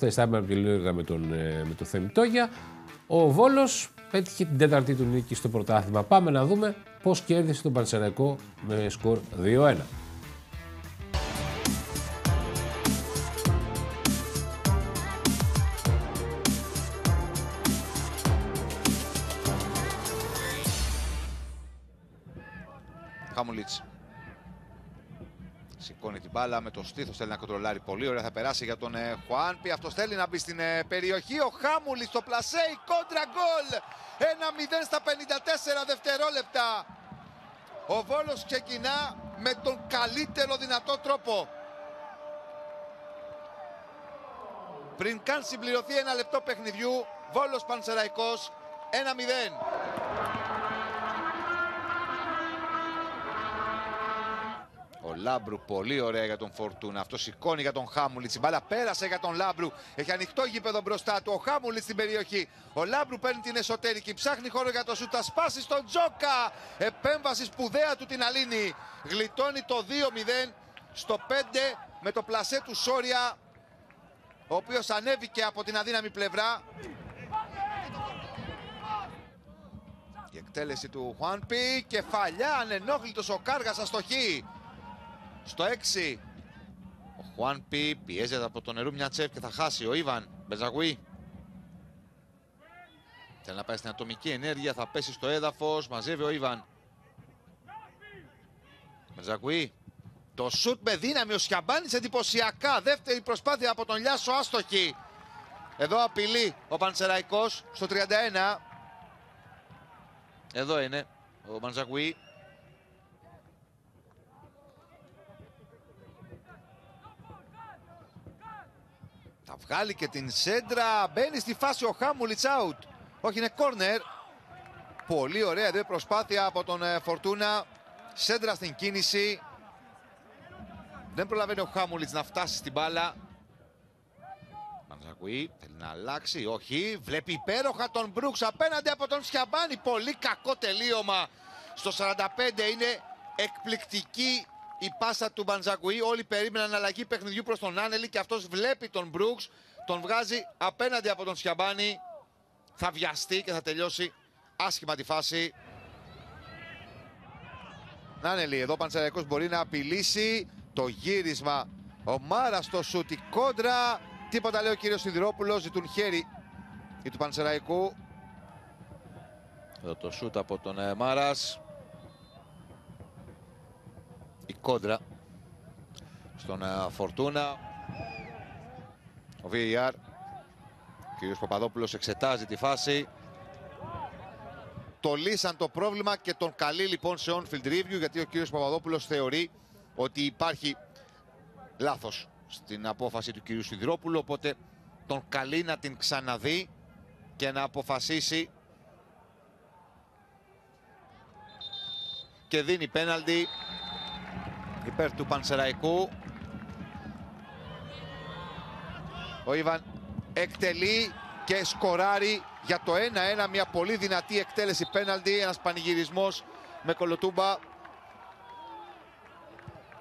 Χθες τα είπαμε και λίγα με τον Θεμιτόγια. Ο Βόλος πέτυχε την τέταρτη του νίκη στο πρωτάθλημα. Πάμε να δούμε πώς κέρδισε τον Πανσεραϊκό με σκορ 2-1. Χάμουλιτς σηκώνει την μπάλα με το στήθος, θέλει να κοντρολάρει πολύ ωραία, θα περάσει για τον Χουάνπι, αυτός θέλει να μπει στην περιοχή, ο Χάμουλιτς στο πλασέ, η κόντρα γκολ, 1-0 στα 54 δευτερόλεπτα. Ο Βόλος ξεκινά με τον καλύτερο δυνατό τρόπο. Πριν καν συμπληρωθεί ένα λεπτό παιχνιδιού, Βόλος Πανσεραϊκός 1-0. Ο Λάμπρου πολύ ωραία για τον Φορτούνα. Αυτό σηκώνει για τον Χάμουλιτς. Η μπάλα πέρασε για τον Λάμπρου. Έχει ανοιχτό γήπεδο μπροστά του. Ο Χάμουλιτς στην περιοχή. Ο Λάμπρου παίρνει την εσωτερική. Ψάχνει χώρο για το σούτ. Θα σπάσει στον Τζόκα. Επέμβαση σπουδαία του την Αλίνη. Γλιτώνει το 2-0 στο 5 με το πλασέ του Σόρια, ο οποίος ανέβηκε από την αδύναμη πλευρά. Η εκτέλεση του Χουάνπι. Κεφαλιά, ανενόχλητος ο Κάργας, αστοχή. Στο 6 ο Χουάνπι πιέζεται από τον Ερουμιατσέφ και θα χάσει. Ο Ιβαν Μπεζαγουί θέλει να πάει στην ατομική ενέργεια, θα πέσει στο έδαφος, μαζεύει ο Ιβαν Μπεζαγουί. Το σουτ με δύναμη, ο Σιαμπάνης εντυπωσιακά. Δεύτερη προσπάθεια από τον Λιάσο, άστοχη. Εδώ απειλεί ο Πανσεραϊκός στο 31. Εδώ είναι ο Μπεζαγουί. Θα βγάλει και την σέντρα, μπαίνει στη φάση ο Χάμουλιτς, out. Όχι, είναι κόρνερ. Πολύ ωραία εδώ προσπάθεια από τον Φορτούνα. Σέντρα στην κίνηση. Δεν προλαβαίνει ο Χάμουλιτς να φτάσει στην μπάλα. Μανζακουή θέλει να αλλάξει, όχι. Βλέπει υπέροχα τον Μπρούξ απέναντι από τον Σιαμπάνη. Πολύ κακό τελείωμα. Στο 45 είναι εκπληκτική η πάσα του Μπαντζακουή. Όλοι περίμεναν αλλαγή παιχνιδιού προς τον Άνελη και αυτός βλέπει τον Μπρούξ. Τον βγάζει απέναντι από τον Σιαμπάνη. Θα βιαστεί και θα τελειώσει άσχημα τη φάση. Άνελη, εδώ ο Πανσεραϊκός μπορεί να απειλήσει. Το γύρισμα, ο Μάρας στο σούτ, η κόντρα. Τίποτα λέει ο κύριος Σιδηρόπουλος, ζητούν χέρι ή του Πανσεραϊκού. Εδώ το σούτ από τον Μάρας. Η κόντρα στον Φορτούνα. Ο VAR, ο κύριος Παπαδόπουλος εξετάζει τη φάση. Το λύσαν το πρόβλημα και τον καλεί λοιπόν σε on-field review, γιατί ο κύριος Παπαδόπουλος θεωρεί ότι υπάρχει λάθος στην απόφαση του κυρίου Σιδηρόπουλου, οπότε τον καλεί να την ξαναδεί και να αποφασίσει και δίνει πέναλτι υπέρ του Πανσεραϊκού. Ο Ιβαν εκτελεί και σκοράρει για το 1-1, μια πολύ δυνατή εκτέλεση πέναλτι, ένας πανηγυρισμός με κολοτούμπα.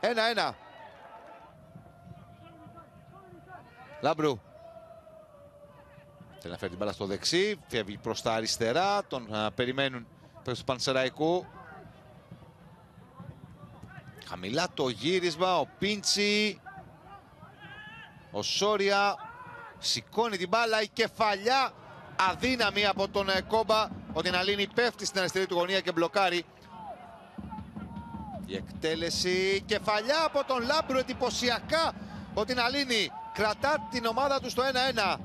1-1. Λάμπρου θέλει να φέρει την μπάλα στο δεξί, φεύγει προς τα αριστερά, τον περιμένουν του Πανσεραϊκού. Χαμηλά το γύρισμα, ο Πίντσι, ο Σόρια σηκώνει την μπάλα, η κεφαλιά αδύναμη από τον Κόμπα. Ο Τιναλίνη πέφτει στην αριστερή του γωνία και μπλοκάρει. Η εκτέλεση, κεφαλιά από τον Λάμπρου, εντυπωσιακά. Ο Τιναλίνη κρατά την ομάδα του στο 1-1.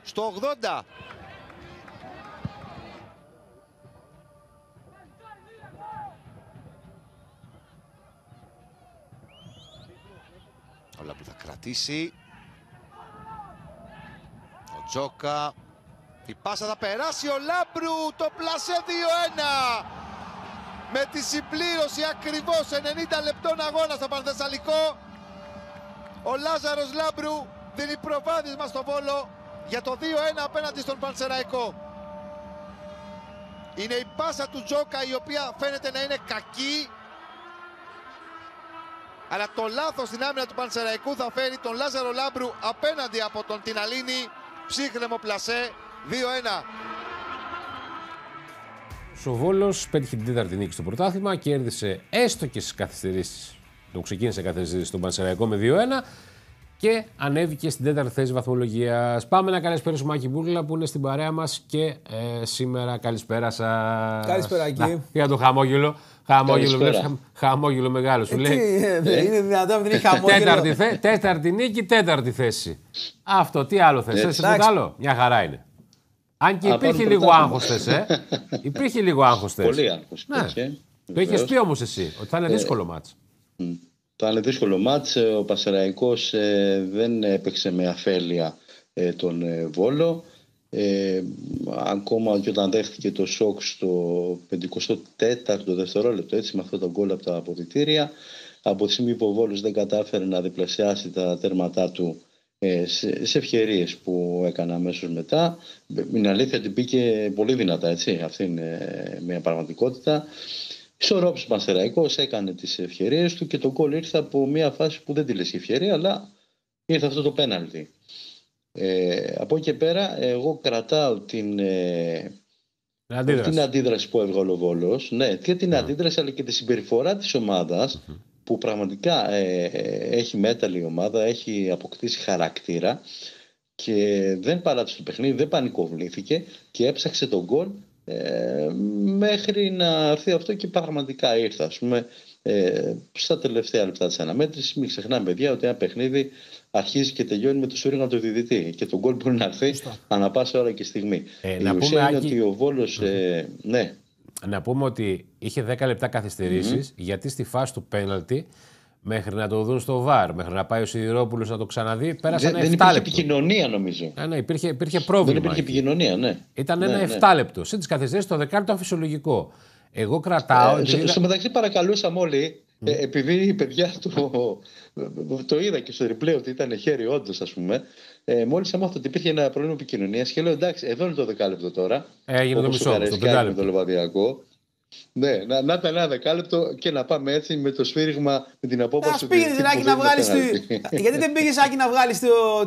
Στο 80. Ο Λάμπρου θα κρατήσει. Ο Τζόκα. Η πάσα θα περάσει, ο Λάμπρου, το πλασέ 2-1. Με τη συμπλήρωση ακριβώς 90 λεπτών αγώνα στο Πανθεσσαλικό. Ο Λάζαρος Λάμπρου δίνει προβάδισμα στο Βόλο για το 2-1 απέναντι στον Πανσεραϊκό. Είναι η πάσα του Τζόκα η οποία φαίνεται να είναι κακή. Αλλά το λάθος στην άμυνα του Πανσεραϊκού θα φέρει τον Λάζαρο Λάμπρου απέναντι από τον Τιναλίνη. Ψύχρεμο πλασέ, 2-1. Ο Βόλος πέτυχε την τέταρτη νίκη στο πρωτάθλημα, κέρδισε έστω και στις καθυστερήσεις. Το ξεκίνησε καθυστερήσεις στον Πανσεραϊκό με 2-1 και ανέβηκε στην τέταρτη θέση βαθμολογίας. Πάμε να καλησπέρισουμε Άκη Μπούρλα που είναι στην παρέα μας και σήμερα καλησπέρα σας. Καλησπέρα Άκη. Για το χαμόγελο. Χαμόγελο μεγάλο σου λέει. Είναι δυνατόν, δεν είναι χαμόγελο. Τέταρτη νίκη, τέταρτη θέση. Αυτό, τι άλλο θες, τίποτα άλλο. Μια χαρά είναι. Αν και υπήρχε λίγο άγχος θες, Υπήρχε λίγο άγχος θες. Πολύ άγχος. Το είχες πει όμως εσύ, ότι θα είναι δύσκολο μάτς. Θα είναι δύσκολο μάτς. Ο Πανσεραϊκός δεν έπαιξε με αφέλεια τον Βόλο. Ακόμα και όταν δέχτηκε το σοκ στο 54ο δευτερόλεπτο, έτσι, με αυτό το γκολ από τα αποδυτήρια, από τη στιγμή που ο Βόλος δεν κατάφερε να διπλασιάσει τα τέρματά του σε ευκαιρίες που έκανε αμέσως μετά. Είναι αλήθεια ότι μπήκε πολύ δυνατά, έτσι. Αυτή είναι μια πραγματικότητα. Ισορρόπησε ο Πανσεραϊκός, έκανε τις ευκαιρίες του και το γκολ ήρθε από μια φάση που δεν τη λες ευκαιρία, αλλά ήρθε αυτό το πέναλτι. Από εκεί και πέρα εγώ κρατάω την αντίδραση που έβγαλε ο Βόλος, ναι, και την αντίδραση αλλά και τη συμπεριφορά της ομάδας που πραγματικά έχει μέταλλη η ομάδα, έχει αποκτήσει χαρακτήρα και δεν παράτησε το παιχνίδι, δεν πανικοβλήθηκε και έψαξε τον γκολ μέχρι να έρθει αυτό και πραγματικά ήρθε, ας πούμε, στα τελευταία λεπτά της αναμέτρησης. Μην ξεχνάμε, παιδιά, ότι ένα παιχνίδι αρχίζει και τελειώνει με το σφύριγμα του διαιτητή και το γκολ μπορεί να έρθει ανά πάσα ώρα και στιγμή. Η ουσία είναι ότι ο Βόλος ναι. Να πούμε ότι είχε 10 λεπτά καθυστερήσεις γιατί στη φάση του πέναλτι μέχρι να το δουν στο ΒΑΡ, μέχρι να πάει ο Σιδηρόπουλος να το ξαναδεί, πέρασαν 7 λεπτά. Δεν υπήρχε επικοινωνία, νομίζω. Ναι, υπήρχε πρόβλημα. Δεν υπήρχε επικοινωνία, ναι. Ήταν ένα 7 λεπτό. Σε τις καθυστερήσεις το δεκάλεπτο ήταν φυσιολογικό. Εγώ κρατάω. Στο μεταξύ παρακαλούσαμε όλοι, επειδή οι παιδιά το είδα και στο replay ότι ήταν χέρι, όντως, ας πούμε. Μόλις έμαθα ότι υπήρχε ένα πρόβλημα επικοινωνίας και λέω εντάξει, εδώ είναι το δεκάλεπτο τώρα. Έγινε το μισό. Το πεντάλεπτο. Το Λεβαδιακό. Ναι, να ήταν ένα δεκάλεπτο και να πάμε έτσι με το σφύριγμα, με την απόφαση του πήγαινε την Άκη να βγάλεις. Γιατί δεν πήγες Άκη να βγάλεις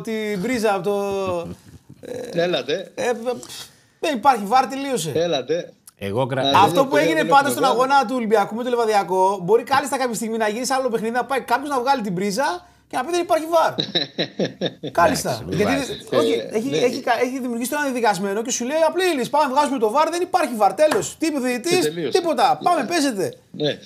την πρίζα από το. Έλατε. Δεν υπάρχει βάρ, τελείωσε. Έλατε. Αυτό που έγινε πάντα στον αγώνα του Ολυμπιακού με το Λεβαδιακό, μπορεί κάλλιστα κάποια στιγμή να γίνει σε άλλο παιχνίδι, να πάει κάποιος να βγάλει την πρίζα και να πει δεν υπάρχει βάρ. Κάλλιστα. Γιατί έχει δημιουργήσει ένα διδικασμένο και σου λέει απλή λύση. Πάμε, βγάζουμε το βάρ, δεν υπάρχει βάρ. Τέλος. Τι είπε ο διαιτητής, τίποτα. Πάμε, παίζετε. Ναι,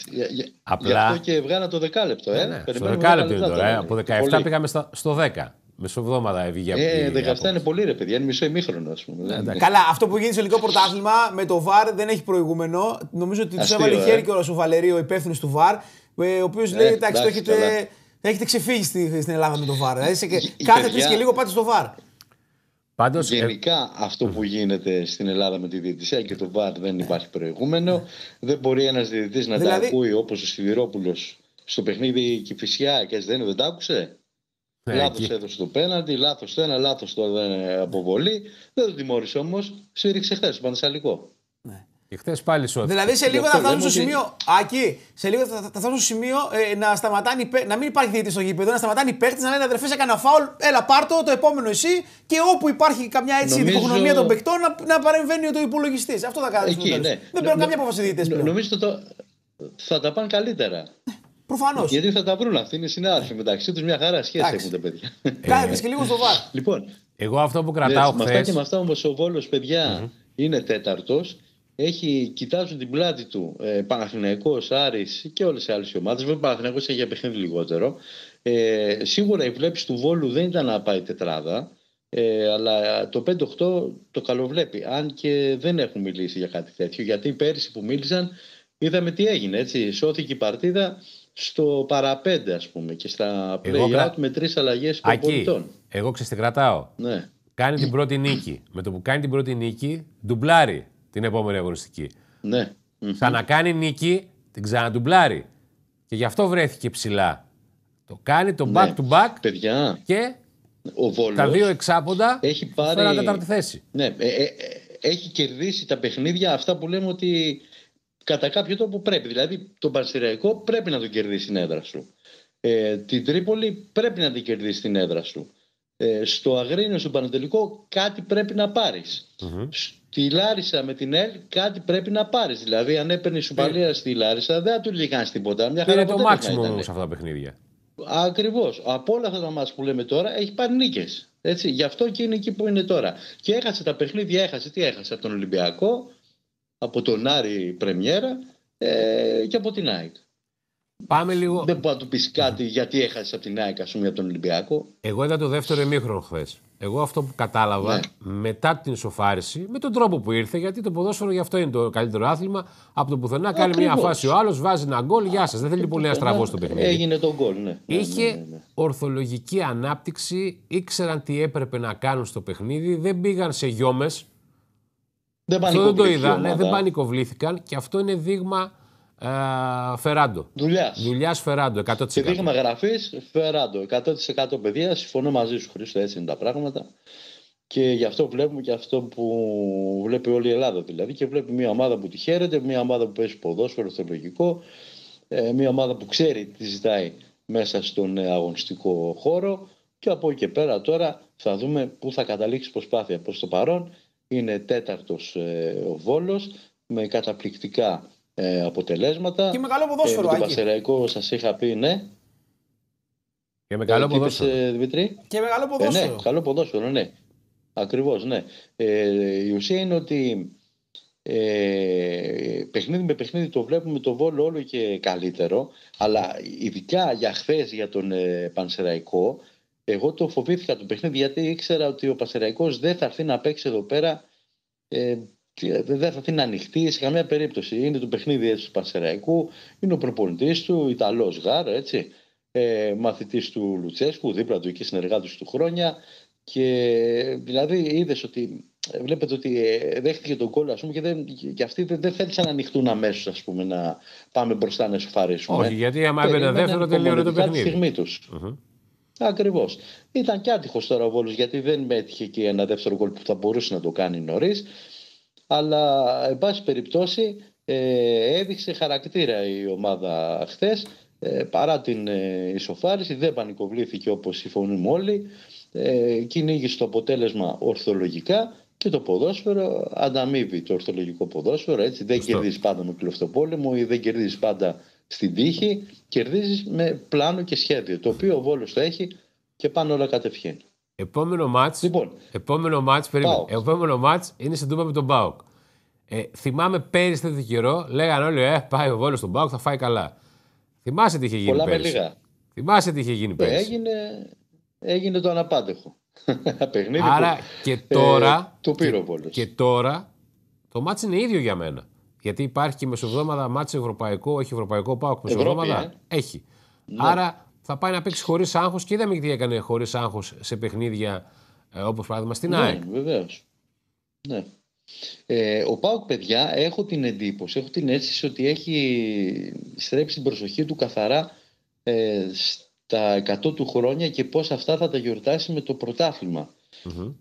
απλά. Γι' αυτό και βγάλα το δεκάλεπτο. Στο δεκάλεπτο είναι τώρα. Από 17 πήγαμε στο 10. Μεσοβδόμαδα έβγαινε. 17 είναι πολύ, ρε παιδιά, είναι μισό ημίχρονο, ας πούμε. Καλά, αυτό που γίνει στο ελληνικό πρωτάθλημα με το ΒΑΡ δεν έχει προηγούμενο. Νομίζω ότι του έβαλε χέρι και ο Βαλερίο, ο υπεύθυνος του ΒΑΡ, ο οποίος λέει: εντάξει, έχετε ξεφύγει στην Ελλάδα με το ΒΑΡ. Κάθε 3 και λίγο πάτε στο ΒΑΡ. Πάντως, γενικά αυτό που γίνεται στην Ελλάδα με τη διαιτησία και το ΒΑΡ δεν υπάρχει προηγούμενο. Δεν μπορεί ένας διαιτητής να τα ακούει όπως ο Σιδηρόπουλος στο παιχνίδι Κηφισιά και δεν τα άκουσε. Λάθος έδωσε το πέναντι, λάθος το ένα, λάθος το αποβολή. Δεν το τιμώρησε όμως. Σφύριξε χθες το Πανθεσσαλικό. Και χθες πάλι σώθηκε. Δηλαδή σε λίγο θα φτάσουν στο σημείο. Άκη, σε λίγο θα φτάσουν στο σημείο να μην υπάρχει διαιτητής στο γήπεδο, να σταματάνε οι παίκτες, να λένε αδερφές, έκανα φάουλ, έλα πάρτο, το επόμενο εσύ. Και όπου υπάρχει καμιά έτσι δικογνωμία των παικτών να παρεμβαίνει ο υπολογιστής. Αυτό θα κάνει. Δεν παίρνουν καμιά απόφαση διαιτητές πλέον. Νομίζω θα τα πάνε καλύτερα. Προφανώς. Γιατί θα τα βρουν αυτοί, είναι συνάδελφοι μεταξύ τους, μια χαρά σχέση έχουν τα παιδιά. Κάθετες και λίγο στο ΒΑΡ. Λοιπόν, εγώ αυτό που κρατάω χθες. Με αυτά όμως ο Βόλος, παιδιά, είναι τέταρτος. Κοιτάζουν την πλάτη του Παναθηναϊκός, Άρης και όλες οι άλλες ομάδες. Βέβαια, ο Παναθηναϊκός έχει παιχνίδι λιγότερο. Σίγουρα η βλέψη του Βόλου δεν ήταν να πάει τετράδα. Αλλά το 5-8 το καλοβλέπει. Αν και δεν έχουν μιλήσει για κάτι τέτοιο. Γιατί πέρυσι που μίλησαν, είδαμε τι έγινε. Έτσι. Σώθηκε η παρτίδα στο παραπέντε, ας πούμε, και στα play-out με 3 αλλαγές των πολιτών. Εγώ ξεστικρατάω. Ναι. Κάνει την πρώτη νίκη. Με το που κάνει την πρώτη νίκη, ντουμπλάρει την επόμενη αγωνιστική. Ναι. Ξανακάνει νίκη, την ξαναντουμπλάρει. Και γι' αυτό βρέθηκε ψηλά. Το κάνει το back-to-back παιδιά, και ο Βόλος τα δύο εξάποντα έχει πάρει φέραν τέταρτη θέση. Ναι, έχει κερδίσει τα παιχνίδια αυτά που λέμε ότι κατά κάποιο τρόπο πρέπει. Δηλαδή τον Πανσεραϊκό πρέπει να τον κερδίσει στην έδρα σου. Την Τρίπολη πρέπει να την κερδίσει στην έδρα του. Στο Αγρίνιο, στο Πανετολικό, κάτι πρέπει να πάρεις. Στη Λάρισα με την ΕΛ κάτι πρέπει να πάρεις. Δηλαδή, αν έπαιρνε ισοπαλία στη Λάρισα, δεν θα του είχε κάνει τίποτα. Είναι το μάξιμο σε αυτά τα παιχνίδια. Ακριβώς. Από όλα αυτά τα μάτς που λέμε τώρα, έχει πάρει νίκες. Έτσι. Γι' αυτό και είναι εκεί που είναι τώρα. Και έχασε τα παιχνίδια, τι έχασε από τον Ολυμπιακό, από τον Άρη Πρεμιέρα και από την ΑΕΚ. Πάμε λίγο. Δεν μπορεί να του πει κάτι γιατί έχασε από την ΑΕΚ, ας πούμε, από τον Ολυμπιακό. Εγώ είδα το δεύτερο ημίχρονο χθες. Εγώ αυτό που κατάλαβα μετά την ισοφάριση, με τον τρόπο που ήρθε, γιατί το ποδόσφαιρο γι' αυτό είναι το καλύτερο άθλημα. Από το πουθενά κάνει μια φάση ο άλλος, βάζει ένα γκολ, γεια σας. Δεν θέλει πολύ να στραβώσει το παιχνίδι. Έγινε το γκολ, ναι. Είχε ορθολογική ανάπτυξη, ήξεραν τι έπρεπε να κάνουν στο παιχνίδι, δεν πήγαν σε γιόμες. Αυτό δεν το είδα, δεν πανικοβλήθηκαν και αυτό είναι δείγμα. Φεράντο. Δουλειάς Φεράντο, 100%. Και δείγμα γραφής Φεράντο. 100% παιδιά. Συμφωνώ μαζί σου, Χρήστο, έτσι είναι τα πράγματα. Και γι' αυτό βλέπουμε και αυτό που βλέπει όλη η Ελλάδα δηλαδή. Και βλέπει μια ομάδα που τη χαίρεται, μια ομάδα που παίζει ποδόσφαιρο ορθολογικό, μια ομάδα που ξέρει τι ζητάει μέσα στον αγωνιστικό χώρο. Και από εκεί και πέρα τώρα θα δούμε πού θα καταλήξει η προσπάθεια. Προς το παρόν είναι τέταρτος ο Βόλος με καταπληκτικά αποτελέσματα. Και με καλό ποδόσφαιρο. Με τον Πανσεραϊκό σας είχα πει, ναι. Και με καλό ποδόσφαιρο. Δημητρή. Και με καλό ποδόσφαιρο. Ναι, καλό ποδόσφαιρο, ναι. Ακριβώς, ναι. Η ουσία είναι ότι παιχνίδι με παιχνίδι το βλέπουμε το Βόλο όλο και καλύτερο. Αλλά ειδικά για χθες για τον Πανσεραϊκό, εγώ το φοβήθηκα το παιχνίδι γιατί ήξερα ότι ο Πανσεραϊκός δεν θα έρθει να παίξει εδώ πέρα. Δεν θα έρθει να ανοιχτεί σε καμία περίπτωση. Είναι το παιχνίδι έτσι του Πανσεραϊκού, είναι ο προπονητής του, Ιταλός Γάρ, έτσι, μαθητής του Λουτσέσκου, δίπλα του και συνεργάτης του χρόνια. Και δηλαδή είδες ότι, βλέπετε ότι δέχτηκε τον κόλλο, ας πούμε, και αυτοί δεν θέλησαν να ανοιχτούν αμέσως, ας πούμε, να πάμε μπροστά να εσωφαρίσουμε. Όχι, γιατί άμα έμπαινε δεύτερο τελείωνε το παιχνίδι. Τη στιγμή τους. Ακριβώς. Ήταν και άτυχος τώρα ο Βόλος γιατί δεν μέτυχε και ένα δεύτερο γκολ που θα μπορούσε να το κάνει νωρίς. Αλλά, εν πάση περιπτώσει, έδειξε χαρακτήρα η ομάδα χθες, παρά την ισοφάριση, δεν πανικοβλήθηκε όπως συμφωνούμε όλοι, κυνήγησε το αποτέλεσμα ορθολογικά και το ποδόσφαιρο ανταμείβει το ορθολογικό ποδόσφαιρο, έτσι, δεν κερδίζεις πάντα με κλεφτοπόλεμο ή δεν κερδίζεις πάντα στην τύχη, κερδίζεις με πλάνο και σχέδιο, το οποίο ο Βόλος το έχει και πάνε όλα κατευθείαν. Επόμενο μάτς είναι στην Τούμπα με τον ΠΑΟΚ. Θυμάμαι πέρυσι τέτοιο καιρό, λέγανε όλοι πάει ο Βόλος στον ΠΑΟΚ, θα φάει καλά. Θυμάσαι τι είχε γίνει πολλά πέρυσι. Με λίγα. Θυμάσαι τι είχε γίνει πέρυσι. Έγινε το αναπάντεχο. Παιχνίδι άρα που, και τώρα, το πήρε ο Βόλος. Και τώρα το μάτς είναι ίδιο για μένα. Γιατί υπάρχει και μεσοβδόμαδα μάτς ευρωπαϊκό, όχι ευρωπαϊκό ΠΑΟΚ μεσοβδόμαδα. Έχει. Ναι. Άρα θα πάει να παίξει χωρίς άγχος και είδαμε τι έκανε χωρίς άγχος σε παιχνίδια όπως παράδειγμα στην ΑΕΚ. Βεβαίως. Ναι. Ο ΠΑΟΚ, παιδιά, έχω την εντύπωση, έχω την αίσθηση ότι έχει στρέψει την προσοχή του καθαρά στα 100 του χρόνια και πώς αυτά θα τα γιορτάσει με το πρωτάθλημα.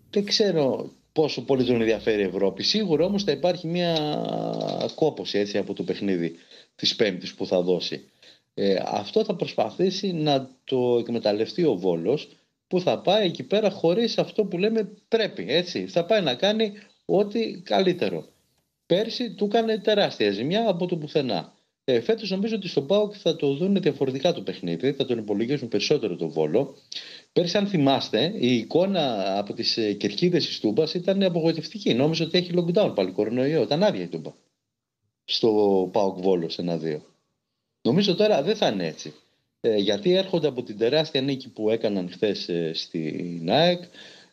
Δεν ξέρω πόσο πολύ τον ενδιαφέρει η Ευρώπη. Σίγουρα όμως θα υπάρχει μια κόπωση έτσι, από το παιχνίδι της Πέμπτης που θα δώσει. Αυτό θα προσπαθήσει να το εκμεταλλευτεί ο Βόλος, που θα πάει εκεί πέρα χωρίς αυτό που λέμε πρέπει. Έτσι. Θα πάει να κάνει ό,τι καλύτερο. Πέρσι του έκανε τεράστια ζημιά από το πουθενά. Φέτος νομίζω ότι στον ΠΑΟΚ θα το δουν διαφορετικά το παιχνίδι, θα τον υπολογίσουν περισσότερο το Βόλο. Πέρσι, αν θυμάστε, η εικόνα από τις κερκίδες της Τούμπας ήταν απογοητευτική. Νόμιζα ότι έχει lockdown πάλι κορονοϊό. Ήταν άδεια η Τούμπα. Στο ΠΑΟΚ Βόλος 1-2. Νομίζω τώρα δεν θα είναι έτσι. Γιατί έρχονται από την τεράστια νίκη που έκαναν χθες στην ΑΕΚ.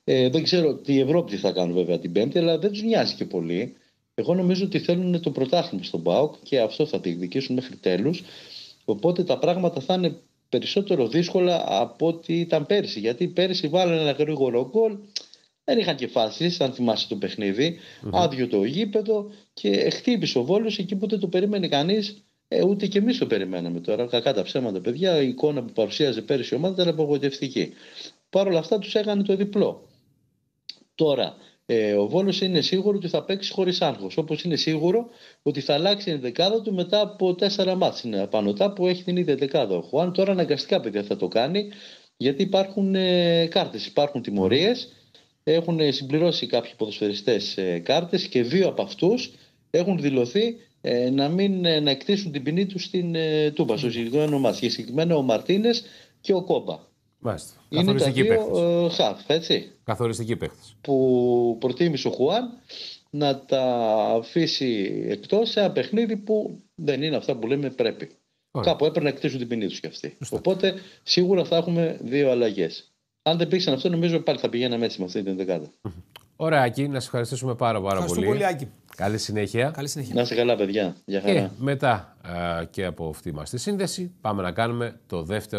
Δεν ξέρω τι η Ευρώπη θα κάνουν βέβαια την Πέμπτη, αλλά δεν τους νοιάζει και πολύ. Εγώ νομίζω ότι θέλουν το πρωτάθλημα στον ΠΑΟΚ και αυτό θα διεκδικήσουν μέχρι τέλους. Οπότε τα πράγματα θα είναι περισσότερο δύσκολα από ό,τι ήταν πέρσι. Γιατί πέρσι βάλανε ένα γρήγορο γκολ, δεν είχαν και φάσεις, αν θυμάσαι το παιχνίδι. Άδειο το γήπεδο και χτύπησε ο Βόλος εκεί που δεν το περίμενε κανείς. Ούτε και εμείς το περιμέναμε τώρα. Κακά τα ψέματα, παιδιά. Η εικόνα που παρουσίαζε πέρυσι η ομάδα ήταν απογοητευτική. Παρ' όλα αυτά τους έκανε το διπλό. Τώρα, Ο Βόλος είναι σίγουρο ότι θα παίξει χωρίς άγχος. Όπως είναι σίγουρο ότι θα αλλάξει η δεκάδα του μετά από 4 μάτς. Είναι απανωτά που έχει την ίδια δεκάδα. Ο Χουάν τώρα αναγκαστικά, παιδιά, θα το κάνει, γιατί υπάρχουν κάρτες, υπάρχουν τιμωρίες. Έχουν συμπληρώσει κάποιοι ποδοσφαιριστές κάρτες και 2 από αυτούς έχουν δηλωθεί να εκτίσουν την ποινή τους στην Τούμπα, στο συγκεκριμένο μάτς. Και συγκεκριμένα ο Μαρτίνες και ο Κόμπα. Μάλιστα. Είναι τα 2 χαφ, έτσι. Καθοριστικοί παίχτες. Που προτίμησε ο Χουάν να τα αφήσει εκτός σε ένα παιχνίδι που δεν είναι αυτά που λέμε πρέπει. Ωραία. Κάπου έπρεπε να εκτίσουν την ποινή τους κι αυτοί. Οπότε σίγουρα θα έχουμε 2 αλλαγές. Αν δεν πήγαιναν αυτό, νομίζω πάλι θα πηγαίναμε έτσι με αυτή την δεκάδα. Ωραία, Άκη, να σας ευχαριστήσουμε πάρα πολύ. Άκη. Καλή συνέχεια. Να είστε καλά, παιδιά. Γεια χαρά. Και μετά και από αυτή μας τη σύνδεση πάμε να κάνουμε το δεύτερο.